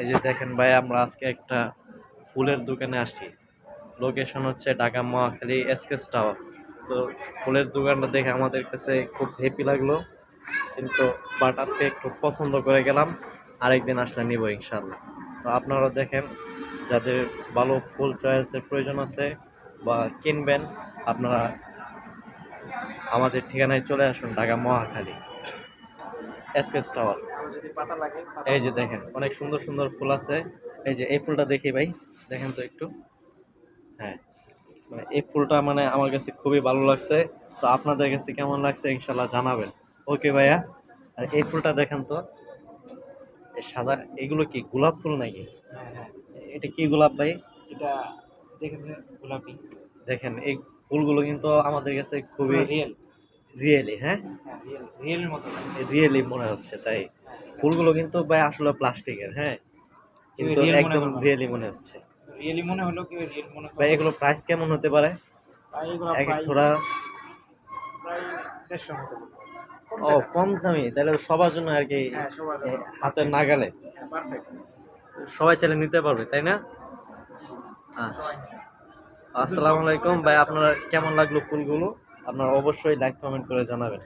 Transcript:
এই যে দেখেন ভাই, আমরা আজকে একটা ফুলের দোকানে আসছি। লোকেশন হচ্ছে ঢাকা মহাখালী এসকেস টাওয়ার। তো ফুলের দোকানটা দেখে আমাদের কাছে খুব হ্যাপি লাগলো, কিন্তু বাট আজকে একটু পছন্দ করে গেলাম। আরেকদিন আসলে নিব ইনশাল্লাহ। তো আপনারা দেখেন, যাদের ভালো ফুল চয়েসের প্রয়োজন আছে বা কিনবেন, আপনারা আমাদের ঠিকানায় চলে আসুন, ঢাকা মহাখালী এসকেস টাওয়ার। এই যে দেখেন, অনেক সুন্দর সুন্দর ফুল আছে। এই যে এই ফুলটা দেখি ভাই, দেখেন তো একটু। হ্যাঁ, মানে এই ফুলটা মানে আমার কাছে খুবই ভালো লাগছে। তো আপনাদের কাছে কেমন লাগছে ইনশাল্লাহ জানাবেন। ওকে ভাইয়া। আর এই ফুলটা দেখেন তো, এই সাদা, এগুলো কি গোলাপ ফুল নাকি? হ্যাঁ, হ্যাঁ, এটা কি গোলাপ ভাই? এটা দেখেন যে গোলাপি। দেখেন এই ফুলগুলো কিন্তু আমাদের কাছে খুবই পুরো রিয়েল। রিয়েলি, হ্যাঁ, হ্যাঁ, রিয়েলের মতো লাগে। রিয়েলি মনে হচ্ছে। তাই ফুলগুলো কিন্তু ভাই আসলে প্লাস্টিকের, হ্যাঁ, কেউ কিন্তু রিয়েল মনে একদম করবে না। রিয়েলি মনে হচ্ছে। রিয়েলি মনে হলো কেউ রিয়েল মনে ভাই করবে না। এগুলো প্রাইস কেমন হতে পারে? আর এগুলো এক এক প্রাইস ধরা। প্রায় 150 মতো পড়বে। কম ও, টাকা। কম দামি, তাহলে সবার জন্য আর কি। হ্যাঁ, সবার এ, জন্য। হাতের নাগালে হ্যাঁ, পারফেক্ট। সবাই চাইলে নিতে পারবে, তাই না? জি, আচ্ছা। সবাই নেয়। আসসালামু আলাইকুম ভাই, আপনার কেমন লাগলো ফুলগুলো? আপনারা অবশ্যই লাইক কমেন্ট করে জানাবেন।